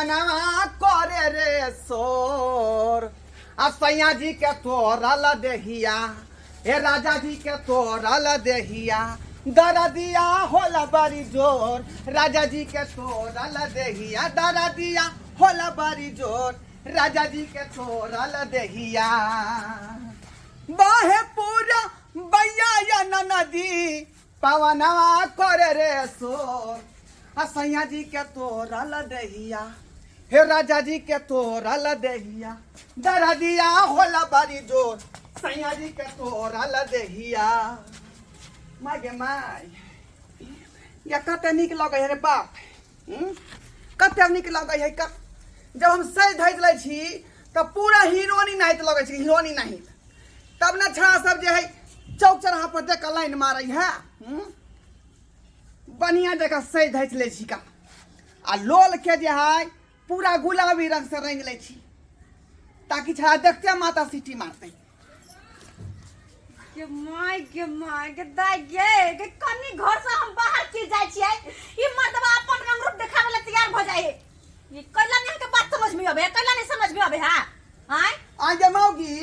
पवनवा करे रे सोर आ सैया जी के तोरल देहिया ए राजा जी के तोरल देहिया दरदिया होला बड़ी जोर राजा जी के तोरल देहिया दरदिया होला बड़ी जोर राजा जी के तोरल देहिया बाहे पूरा बैया या नदी पवनवा करे रे सोर आ सैया जी के तोरल देहिया हे राजा जी के तोरल देहिया दरदिया होला बड़ी जोर सैया जी के तोरल देहिया मागे माय या कते निक लगे है रे बाप कते निक लगे है जब हम सही धैत लै छी त पूरा हीरोनी नाहित लगे छी हीरोनी नाहित तब न छा सब जे है चौक चौराहा पर देख लाइन मारै है बढ़िया जगह सही धैत ले छी का आ लोल के जे है पूरा गुलाबी रंग से रंग ले छी ताकि छा देखते माता सीटी मारते के दाई के कनी घर से हम बाहर की जाय छियै ई मर्दवा अपन रंग रूप देखावे ला तैयार भ जाए ये कैला नहीं के बात समझ में आबे कैला नहीं समझ में आबे हां आय आ जमाओगी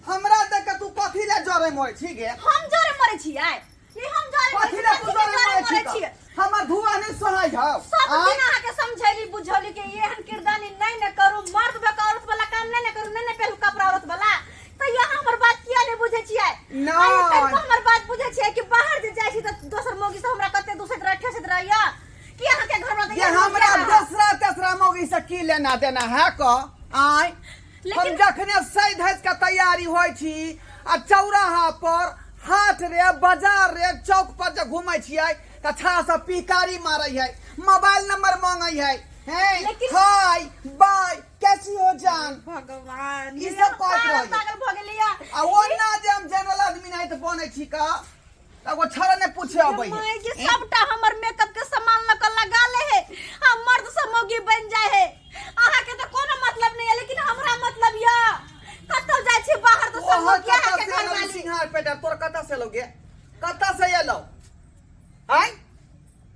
हमरा देख के तू कथि ले जोरे मोय छी गे हम जोरे मरे छियै ये हम जोरे कथि ले तू जोरे मोय छी हमर धुआ नहीं सोहाय हो सब दिन आहा के समझैली बुझौली के एहन किरदानी नहीं न करू मर्द बे औरत वाला काम नहीं न करू नहीं पहलू कपड़ा औरत वाला तो यहाँ हमर बात किया नहीं बुझे छियै ना हमर बात बुझे छियै कि बाहर जे जाय छी त दोसर मौगी से हमरा कते दूसर तरह ठेसत रहैया कि यहाँ के घर में ये हमरा दूसरा तेसरा मौगी से की लेना देना है को आय हम जखने सही धैस के तैयारी होय छी आ चौराहा पर हाट रे बाजार रे चौक पर जे घुमै छियै त छा सब पिकारी मारै है मोबाइल नंबर मांगै है हाय बाय कैसी हो जान भगवान ई सब बात रही पागल भ गेलिया आ वो ना जे हम जनरल आदमी नहीं त बनै छी का त वो छरा ने पूछे अबै मैं जे सबटा हमर मेकअप के सामान न कर लगा ले है हम मर्द से मौगी बन जाय है आहा के त कोनो मतलब नहीं है लेकिन हमरा मतलब या कतो जाय छी बाहर तो सब मौगी आहा के घर वाली सिंहार पेटा तोर कता से लोगे कता से एलो हाय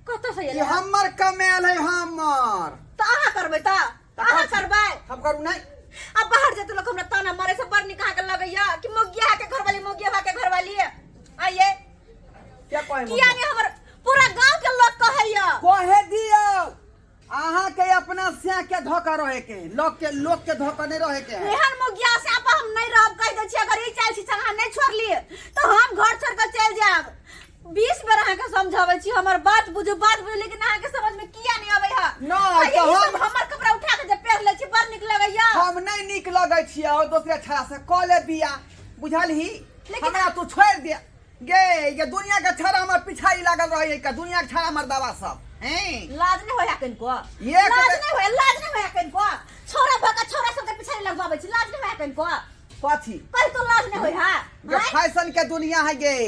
कतो से ये हमर कमेल है हमर त आहा करबै त आहा करबै हम करू नहीं अब बाहर जे तू लोग हमरा ताना मारे से बड़ निकाह के लगैया कि मौगी आहा के घर वाली मौगी आहा के घर वाली आइए क्या कहै किया नहीं हमर पूरा गांव के लोग कहैया कहे दियो आहा के अपना से के धोखा रहे के लोग के धोखा नहीं रहे के एहन मौगिया से अब हम नहीं रहब कह दे छी अगर ई चाल छी संगा नहीं छोड़ लिए तो हम घर छोड़ के चल जाब 20 बेर अहाँ के समझावे छी हमर बात बुझू लेकिन अहाँ के समझ में किया नहीं आबै है ना तो हम हमर कपड़ा उठा के जे पहन ले छी बड़ निक लगैया हम नहीं निक लगै छी और दूसरे छा से कॉले बिया बुझलही हमरा तू छोड़ दे गे ये दुनिया के छरा हमर पिछाई लागल रहे का दुनिया के छरा हमर दवा सब हैं लाज नहीं होया कनको ये लाज नहीं होया कनको छोरा भका छोरा सब के पिछाई लगवावे छी लाज नहीं होया कनको कथी कल तो लाज नहीं होय है ये फैशन के दुनिया है गे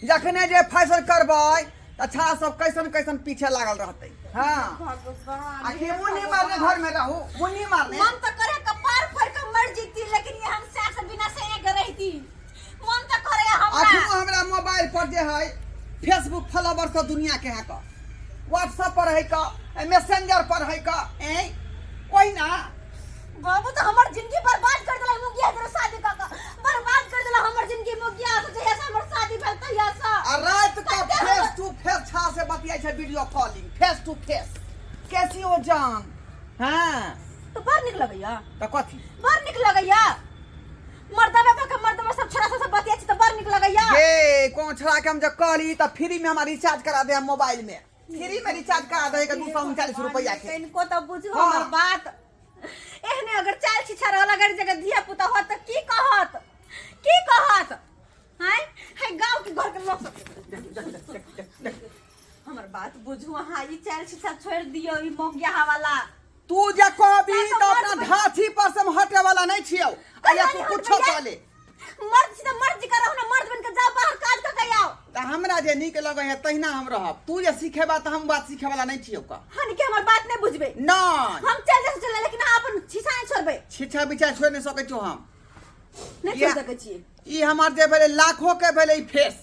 जखने जे फैशन करबै त छा सब कैसन पीछे लागल रहते हां भगवान आखिर मुन्नी मारने घर में रहू मुन्नी मारने मन तो करे कपार फोड़ के मर जीती लेकिन ये हम से बिना से एक रहती मन तो करे आखिर हमरा मोबाइल पर जे है फेसबुक फॉलोवर से दुनिया के है का व्हाट्सएप पर है का मैसेंजर पर है का कोई ना बाबू तो हमर जिंदगी बर्बाद कर देला मुगिया तेरे शादी का बर्बाद कर देला हमर जिंदगी मुगिया से जहिया से हमर शादी भेल तहिया से आ रात का फेस टू फेस छा से बतियाई छै video calling face to face कैसी हो जान हां तो बड़ निक लगैया त कथी बड़ निक लगैया मर्दवा सब छोरा सब बतिया छी त बड़ निक लगैया ये कौन छड़ा के हम जब कहली त फ्री में हमारा रिचार्ज करा दे हम मोबाइल में फ्री में रिचार्ज करा दे के 239 रुपया के इनको तो बुझो हमर बात एहने अगर चाल छी छरा लगर जगह धिया पुता होत त की कहत है गांव के घर के लोग सब हमर बात बुझू हां ई चाल छी सब छोड़ दियो ई मोगिया वाला तू जे कहबी त अपना धाथी पर से हटे वाला नहीं छियो आया तू कुछो कहले मर्द छी त मर्द कर रहना मर्द बन के जा बाहर काज क के आओ त हमरा जे नीक लगे है तहिना हम रहब तू जे सीखेबा त हम बात सीखे वाला नहीं छियो का हन के हमर बात नहीं बुझबे ना हम चल लेकिन अपन छिछा नहीं छोड़बे छिछा बिछा छोड़ नहीं सकै छो हम नहीं छोड़ सकै छी ई हमार जे भेले लाखों के भेले फेस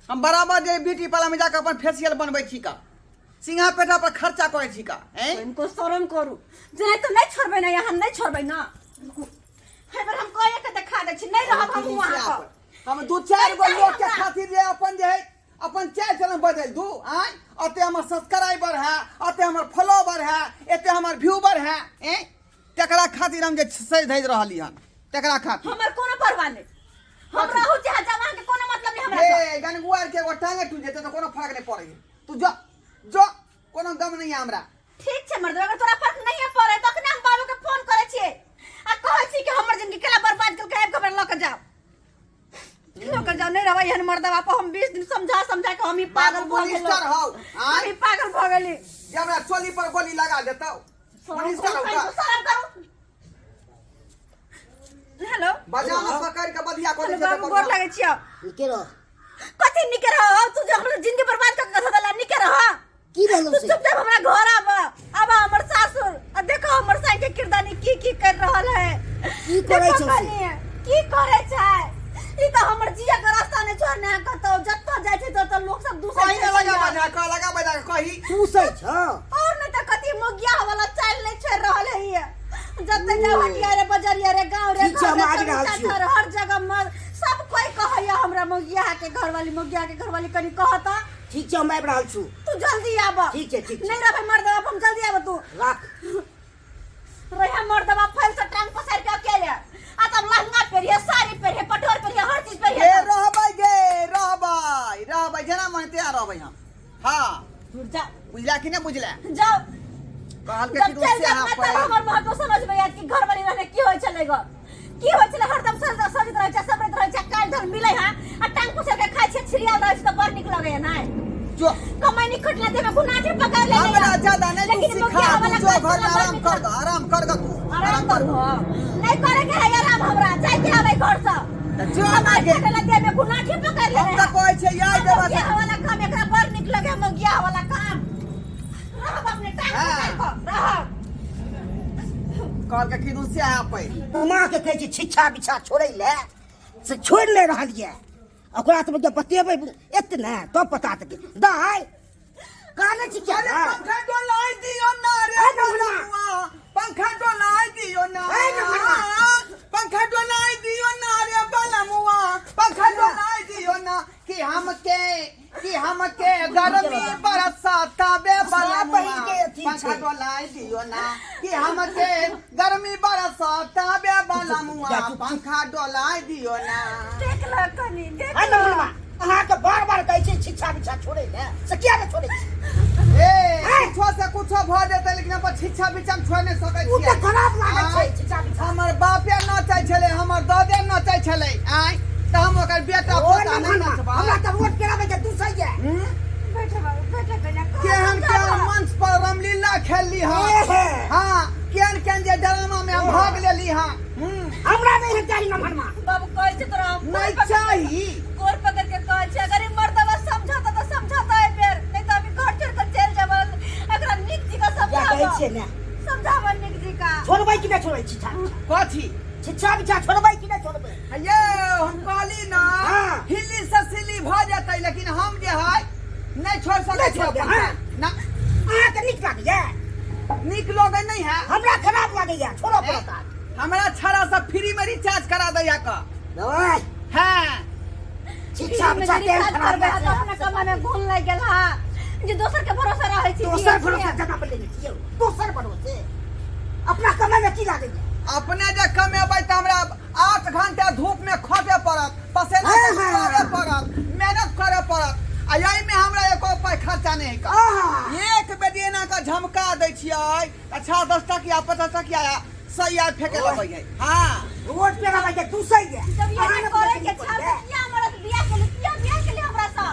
हम बराबर जे ब्यूटी पार्लर में जाकर अपन फेशियल बनबै छी का सिंहा पेटा पर खर्चा करे छी का हैं इनको शर्म करू जे तो नहीं छोड़बे ना यहाँ नहीं छोड़बे ना हे पर हम कहे के देखा दे छी नहीं रहब हम वहां पर हम दू चार गो लोग के खातिर जे अपन जे है अपन चाय चलन बदल दू आय अते हमर सब्सक्राइबर है अते हमर फॉलोवर है एते हमर व्यूवर है हैं तकरा खातिर हम जे सही धै रहली हन तकरा खातिर हमर कोनो परवाह नहीं हम रहू चाहे जवान के कोनो मतलब नहीं हमरा से ए गनगुआर के एगो टांगे टूट जेते तो कोनो फर्क नहीं पड़े तू जो कोनो गम नहीं है हमरा ठीक छे मर्द अगर तोरा फर्क नहीं पड़े तो अखने हम बाबू के फोन करे छिए आ कहै छी कि हमर जिंदगी केला बर्बाद कर के खबर ल के जाओ नहीं रवा यहन मर्दवा पर हम 20 दिन समझा के हम ही पागल भ गेल मिनिस्टर हो हम ही पागल भ गेली जे हमरा चोली पर गोली लगा देतौ मिनिस्टर हो का शर्म करू हेलो बजाना पकड़ के बधिया को हेलो बाबू गोर लागे छियो निके रह कथि निके रहो तू जो हमर जिंदगी बर्बाद कर के धला निके रहो की रहलो तू से चुपचाप हमरा घर अब हमर सासुर आ देखो हमर साई के किरदानी की कर रहल है की करे छै से की करे छै ई तो हमर जिया के रास्ता ने छोड़ने कतो जत्तो जाय छै तो लोग सब दूसरे कहीं ना लगा बजा कही तू सही छ और नहीं तो कथि मोगिया वाला चाल नहीं छोड़ रहल है ये जत्ते जाओ हटिया रे बजरिया रे गांव रे घर हर जगह मर सब कोई कहैया हमरा मोगिया के घरवाली मोगिया के घरवाली कनी कहता ठीक छ हम आबि रहल छु तू जल्दी आब ठीक छै नहीं रे भाई मर दवा हम जल्दी आब तू राख रहे मर दवा फैल से टांग पसार के अकेले आ तब लहंगा पहिरिए साड़ी पहिरिए पटोर पहिरिए हर चीज पहिरिए ए रहबै जना मन तैयार रहबै हम हां जा बुझला कि नहीं बुझला जाओ कहल के कि दूसरे हां पर हमर महत्व समझ में याद कि घर वाली रहने की होय छलेगा की होय छले हरदम सजत रहे छै सबरत रहे छै काल धर मिले हां आ टांग पसार के खाय छै छिरियाल रहे छै तो बड़ निक लगे है ना जो कमाई नहीं खटला दे में गुनाठी पकड़ ले हमरा ज्यादा नहीं तू सिखा तू जो घर में आराम कर तू आराम कर नहीं करे के है आराम हमरा चाहे के आवे घर से जो आगे खटला दे में गुनाठी पकड़ ले हम तो कहै छै याद देबा मोगिया वाला काम एकरा बड़ निक लगे मोगिया वाला काम रह अपने टाइम पर रह कहल के कि दूसरे हां पर मां के कहै छै छिछा बिछा छोड़ै ले से छोड़ ले रहलिए ओकरा त जब बतेबै एतना तो पता त दाई काने छी क्या पंखा डोलाई दियो ना रे बलमुआ पंखा डोलाई दियो ना पंखा डोलाई दियो ना रे बलमुआ पंखा डोलाई दियो ना कि हमके गर्मी बरसाता बे बलमुआ पंखा डोलाई दियो ना कि हमके गर्मी बरसाता बे बलमुआ पंखा डोलाई दियो ना देख ल कनी देख है ना मां अहाँ के बार कहै छै छिछा बिछा छोड़ै ले से किया ने छोड़ै छी ए कुछो भ जेतै लेकिन अपन छिछा बिछा छोड़ नहीं सकै छी उ त खराब लागै छै छिछा बिछा हमर बापे नचै छले हमर दादे नचै छले आय त हम ओकर बेटा पोता नहीं नचबा हमरा त वोट कराबै के तू सही है बैठे बाबू बैठे कन्या केहन मंच पर रामलीला खेलली हां केहन जे ड्रामा में हम भाग लेली हां हमरा नहीं चाहिए न भरमा बाबू कहै छै तोरा नहीं चाहिए कोर पकड़ के कहै छै अगर ई मर्दवा समझाता तो समझाता है फिर नहीं तो अभी घर छोड़ कर चल जाब एकरा निक जी का क्या कहै समझावा छै ने समझावा निक जी का छोड़बै कि नहीं छोड़ै छिछा कथी छिछा बिछा छोड़बै कि नहीं छोड़बै ये हम कहली ना हिली से सिली भ जेतै लेकिन हम जे है नहीं छोड़ सकै छी ना अहाँ के नीक लागैया निक लोगे नहीं है हमरा खराब लागैया छोड़ो पड़ता हमरा छड़ा से फ्री में रिचार्ज करा दैया का ओए हां छिछा बिछा के खराब करबे तो अपना कमा में घुल लाग गेल हा जे दोसर के भरोसा रहै छी दोसर भरोसा जगह पर लेने छियै दोसर भरोसे अपना कमाई में की लागैया अपने जे कमेबै त हमरा 8 घंटा धूप में खटे पड़त पसेना करे पड़त मेहनत करे पड़त आ यही में हमरा एको पाई खर्चा नहीं का एक बेदिना का झमका दै छियै अच्छा 10 टकिया 50 टकिया सैया फेके लगै है हां रोड पे लगा के तू सही है जब ये करे के छाप किया हमरा बियाह के लिए हमरा सा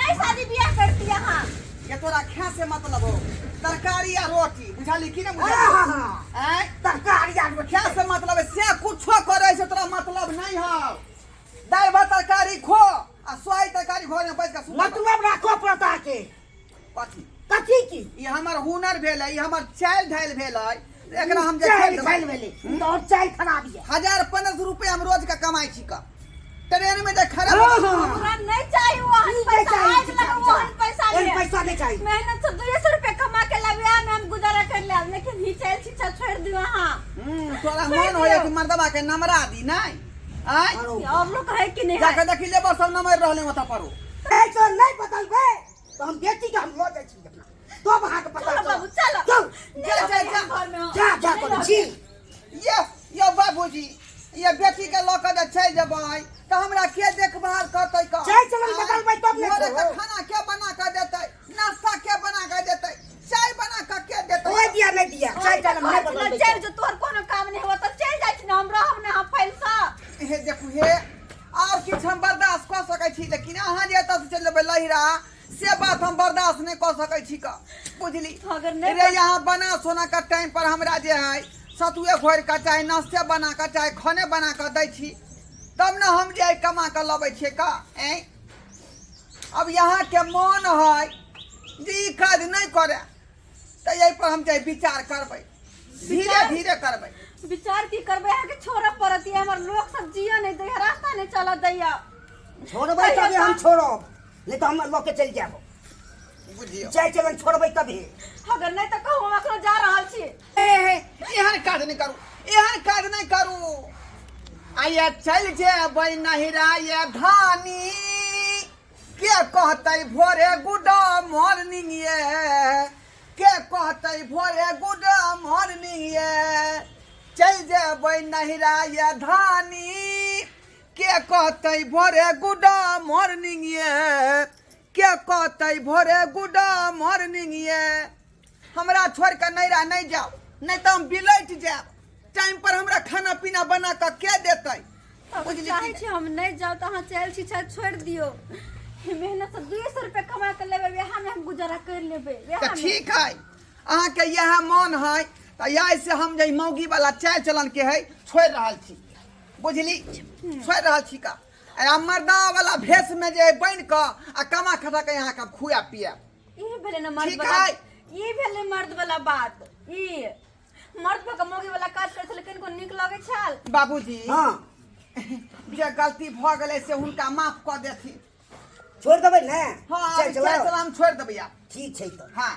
नहीं शादी बियाह करती यहां ये तोरा खा से मतलब हो तरकारी या रोटी बुझाली कि नहीं बुझाली हैं तरकारी या रोटी खा से मतलब है से कुछो करे से तोरा मतलब नहीं हो दाल भात तरकारी खो आ सोई तरकारी घर में बैठ के मतलब राखो पड़ता के कथी कथी की ये हमर हुनर भेल है ये हमर चाइल ढाइल भेल है एकरा हम जे चाइल भेले तो और चाइल खराब है 1000-1500 रुपया हम रोज का कमाई छी का ट्रेन में जे खराब हमरा नहीं चाहिए वो पैसा आज लगा वो पैसा पैसा नहीं चाहिए। मेहनत से 200 रुपया कमा के लाबिया में हम गुजारा कर ले, लेकिन ही चल शिक्षा छोड़ दियो। हां तोरा मन होय कि मर्दबा के नमरा दी नहीं आय और लोग है कि नहीं जाके देखि ले बस सब नंबर रहले मथा परो ऐसा नहीं बदल बे तो हम बेटी के हम लो जाय छी अपना तो वहां के पता चलो बाबू चलो घर में जा कर छी। ये बाबूजी ये बेटी के लोक जे छै जबै त हमरा के देखभाल करतै का चाय चलन बदल बे तब मोरे नहीं के खाना के बना के देतै नाश्ता के बना के देतै चाय बना के देतै ओए दिया नहीं दिया चाय चलन नहीं बदल बे चल जो तोर कोनो काम नहीं होता चल जाय छी ना हम रहब ना हम फैलसा हे देखू हे और किछ हम बर्दाश्त कर सकै छी लेकिन अहाँ जे एतऽ से चल जेबै लहिरा से बात हम बर्दाश्त नहीं कर सकै छी का बुझली। अगर नहीं रे यहाँ बना सोना का टाइम पर हमरा जे है सतुए घोर का चाहे नाश्ते बना का चाहे खाने बना कर दै छी तब न हम जे कमा के लबै छियै का अब यहाँ के मन है जे ई काज नहीं करे तो यही पर हम चाहे विचार करबै धीरे धीरे करबै विचार की करबे है कि छोरा पड़ती है हमर लोग सब जिया नहीं दे रास्ता नहीं चला दैया छोड़बै तभी हम छोड़ब नहीं तो हम लोग के चल जाबो बुझियो चाय चलन छोड़बै तभी। अगर नहीं तो कहू हम अखनो जा रहल छी एहन काज नहीं करू आये चल जेबै नहिरा ये धानी के कहतै भोरे गुड मॉर्निंग ये के कहतै भोरे गुड मॉर्निंग ये चल जेबै नहिरा ये धानी के कहतै भोरे गुड मॉर्निंग ये के कहतै भोरे गुड मॉर्निंग ये हमरा छोड़ के नहिरा नहीं जाओ नहीं तो हम बिलट जाब टाइम पर हमरा खाना पीना बना कर के देतै बुझली चाहे छी हम नहीं जाओ तो हां चल छी छोड़ दियो मेहनत से 200 रुपया कमा के लेबे वेहा में हम गुजारा कर लेबे वेहा तो में ठीक है अहाँ के यह मन है तो यही से हम जे मौगी वाला चाय चलन के है छोड़ रहल छी बुझली छोड़ रहल छी का आ मर्दा वाला भेष में जे बन के आ कमा खटा के यहाँ का खुआ पिया ई भेले न मर्द ठीक वाला है। ई भेले मर्द वाला बात ई मर्द पर मौगी वाला काज करे लेकिन को निक लगे छल बाबूजी हां जे गलती भ गेलै से हुनका माफ क देथिन छोड़ देबै ना हाँ चाय चाय चलन चलन छोड़ देबै आप ठीक छै तो। हाँ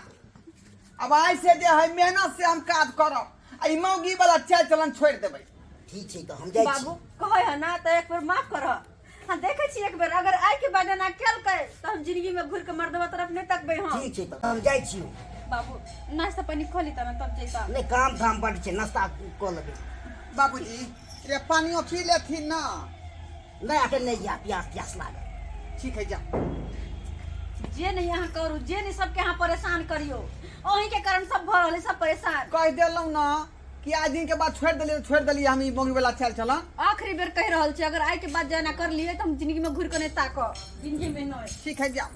अब आई से जे है मेहनत से हम काज करब आ ई मौगी वाला चाय चलन छोड़ देबै ठीक छै तो हम जाय छी। बाबू कहे है ना तो एक बार माफ कर हां देखे छी एक बार अगर आई के बाद ना केल के तो हम जिंदगी में घुर के मर्दवा तरफ नहीं तकबे हां ठीक छै तो हम जाय छी। बाबू नाश्ता पानी खोली त ना तब जैता नहीं काम धाम बड़ छै नाश्ता क लेबै। बाबूजी रे पानियो पी लेथिन ना नहीं आके नहीं जा प्यास प्यास लागे। ठीक है जा जे नहीं यहाँ करू जे नहीं सबके यहाँ परेशान करियो ओही के कारण सब भ रहले सब परेशान कह देलौं ना कि आज दिन के बाद छोड़ देलिए हम ई मौगी वाला चाय चलन आखिरी बेर कह रहल छी अगर आई के बाद जना कर लिए तो हम जिंदगी में घुर के नहीं ताको जिंदगी में नहीं ठीक है जा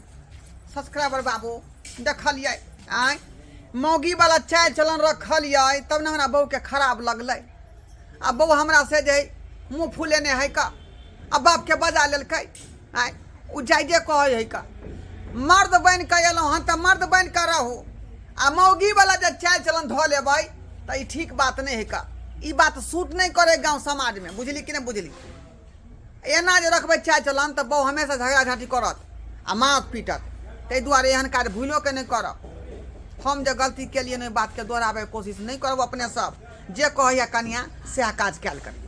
सब्सक्राइबर बाबू देखलिए आय मौगी वाला चाय चलन रखलिए तब ना हमरा बहू के खराब लगलै आ बहू हमरा से जे मुँह फूलेने है का आ बाप के बजा लेलकै आय उ जाइजे कहै है का मर्द बन के एलहुँ हन तऽ मर्द बन के रहू आ मौगी वाला जे चाय चलन धो लेबै तो ई ठीक बात नहीं है का ई बात सूट नहीं करे गांव समाज में बुझली कि नहीं बुझली एना जे रखबै चाय चलन तऽ बहू हमेशा झगड़ा झाँटी करत आ मारत पीटत ताहि दुआरे एहन काज भूलो के नहीं करब हम जे गलती केलिए नहीं बात के दोहराबे के कोशिश नहीं करब अपने सब जे कहैया कनिया सएह काज कैल करी।